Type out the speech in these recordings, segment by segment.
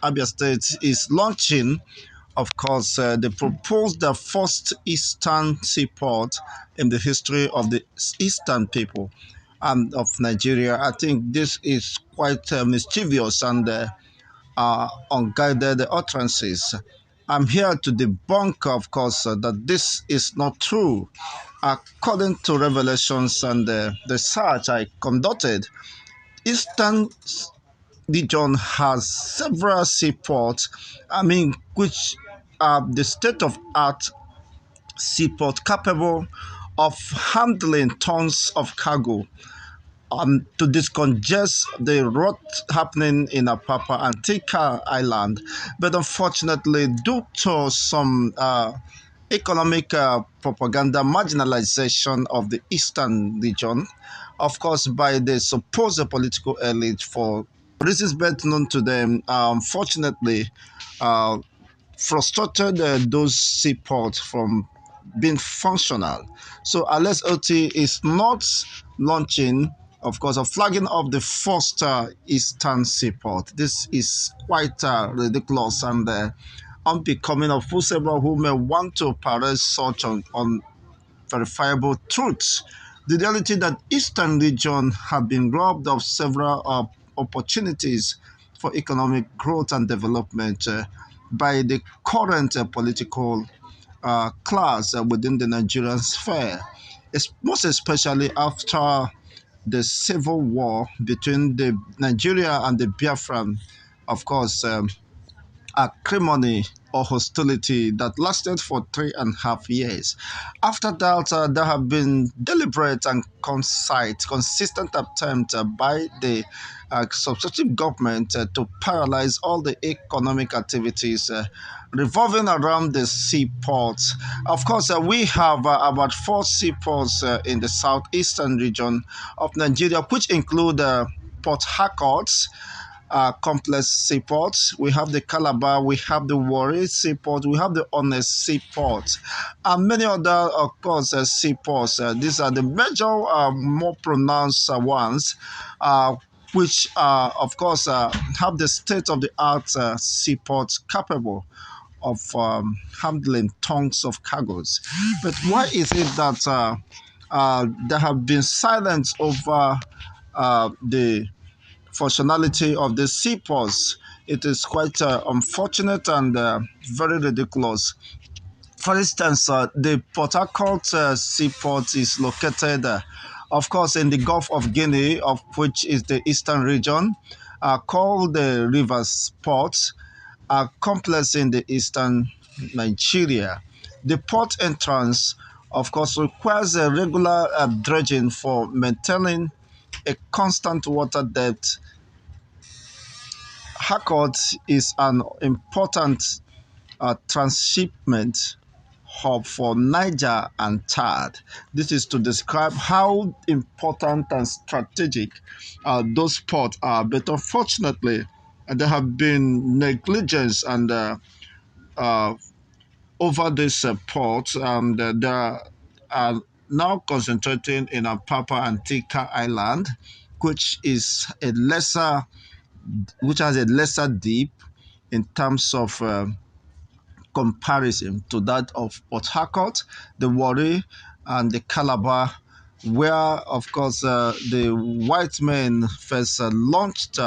Abia State is launching, of course, they proposed the first Eastern seaport in the history of the Eastern people of Nigeria. I think this is quite mischievous and unguided utterances. I'm here to debunk, of course, that this is not true. According to revelations and the research I conducted, Eastern region has several seaports, which are the state of art seaport capable of handling tons of cargo to discongest the rot happening in Apapa and Tika Island. But unfortunately, due to some economic propaganda marginalization of the eastern region, of course, by the supposed political elite for reasons best known to them, unfortunately, uh, frustrated those seaports from being functional. So unless OT is not launching, of course, or flagging up the first eastern seaport, this is quite ridiculous and unbecoming of whosoever who may want to parade such on verifiable truths. The reality that Eastern region have been robbed of several opportunities for economic growth and development by the current political class within the Nigerian sphere, most especially after the civil war between the Nigeria and the Biafran, of course, acrimony or hostility that lasted for 3.5 years. After that, there have been deliberate and concise, consistent attempts by the successive government to paralyze all the economic activities revolving around the seaports. Of course, we have about 4 seaports in the southeastern region of Nigeria, which include Port Harcourt, complex seaports. We have the Calabar, we have the Warri seaport, we have the Honest seaport, and many other, of course, seaports. These are the major, more pronounced ones, which, of course, have the state-of-the-art seaports capable of handling tons of cargoes. But why is it that there have been silence over the functionality of the seaports? It is quite unfortunate and very ridiculous. For instance, the Port Harcourt seaport is located, of course, in the Gulf of Guinea, of which is the eastern region, called the Rivers Port, complex in the eastern Nigeria. The port entrance, of course, requires a regular dredging for maintaining a constant water depth. Harcourt is an important transshipment hub for Niger and Chad. This is to describe how important and strategic those ports are. But unfortunately, there have been negligence and uh, over this port, and they are now concentrating in Apapa and Tika Island, which is a lesser, which has a lesser deep in terms of comparison to that of Port Harcourt, the Warri, and the Calabar, where, of course, the white men first launched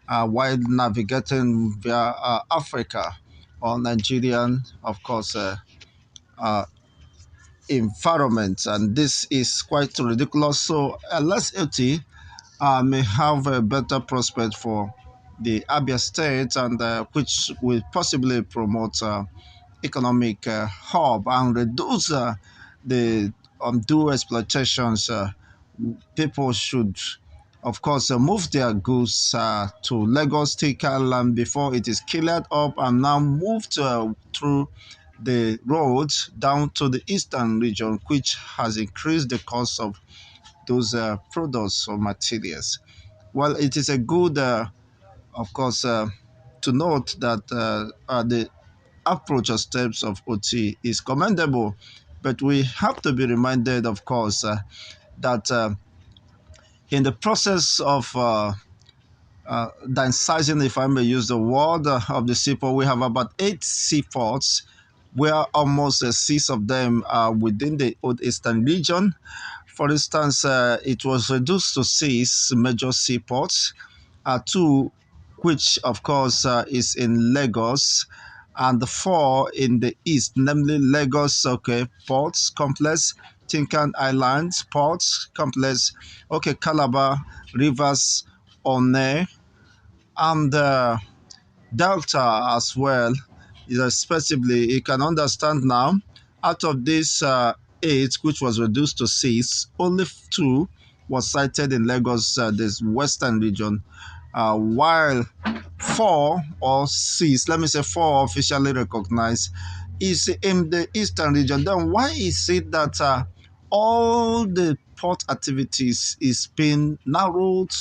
while navigating via Africa or Nigerian, of course, uh, environment. And this is quite ridiculous. So, LSLT may have a better prospect for the Abia State, and which will possibly promote economic hub and reduce the undue exploitations. People should, of course, move their goods to Lagos State Island before it is cleared up and now moved through the roads down to the eastern region, which has increased the cost of those products or materials. Well, it is a good, of course, to note that the approach or steps of OT is commendable, but we have to be reminded, of course, that in the process of downsizing, if I may use the word, of the seaport. We have about 8 seaports, where almost 6 of them are within the Old Eastern region. For instance, it was reduced to 6 major seaports, two, which of course is in Lagos, and the 4 in the east, namely Lagos, okay, Ports Complex, Tinkan Islands Ports Complex, okay, Calabar, Rivers, One, and Delta as well. Respectively, you can understand now, out of these 8, which was reduced to 6, only 2 was sighted in Lagos, this western region, while 4 or 6, let me say 4, officially recognized, is in the eastern region. Then why is it that all the port activities is being narrowed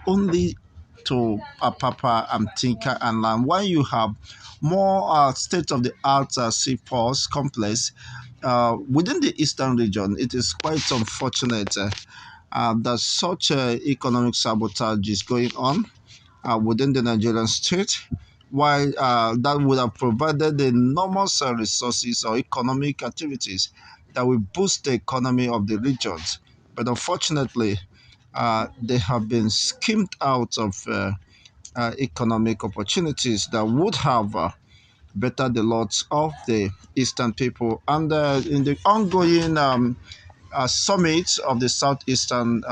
only to Apapa and Tinker and Land, while you have more state-of-the-art seaports complex within the eastern region? It is quite unfortunate that such economic sabotage is going on within the Nigerian state, while that would have provided enormous resources or economic activities that will boost the economy of the regions. But unfortunately, they have been skimmed out of economic opportunities that would have bettered the lot of the Eastern people. And in the ongoing summit of the Southeastern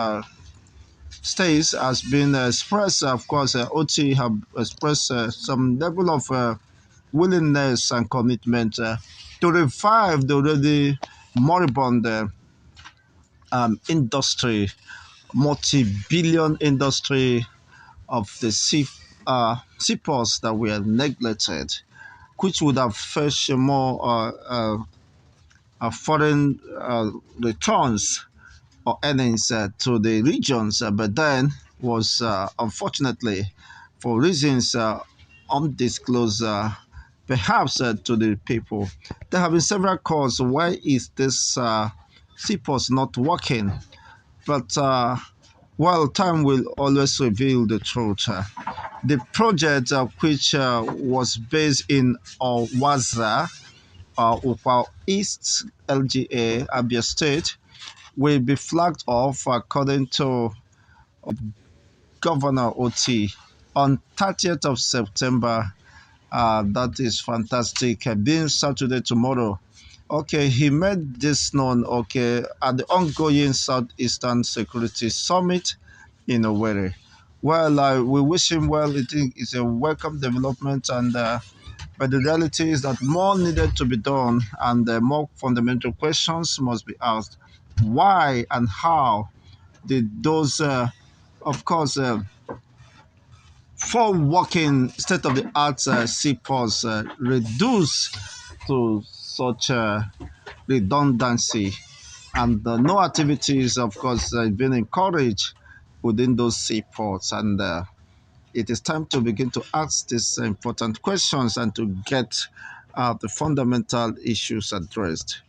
states has been expressed, of course, OT have expressed some level of willingness and commitment to revive the already moribund industry, multi-billion industry of the seaports that were neglected, which would have fetched more foreign returns or earnings to the regions, but then was unfortunately, for reasons undisclosed, perhaps to the people. There have been several calls. Why is this seaports not working? But well, time will always reveal the truth. The project, which was based in Owaza, Upal East LGA, Abia State, will be flagged off according to Governor Oti on 30th of September. That is fantastic. Being Saturday tomorrow. Okay, he made this known, okay, at the ongoing Southeastern Security Summit in Owerri. Well, we wish him well. I think it's a welcome development, and but the reality is that more needed to be done, and more fundamental questions must be asked. Why and how did those, of course, 4 working state-of-the-art seaports reduce to such redundancy, and no activities, of course, being encouraged within those seaports? And it is time to begin to ask these important questions and to get the fundamental issues addressed.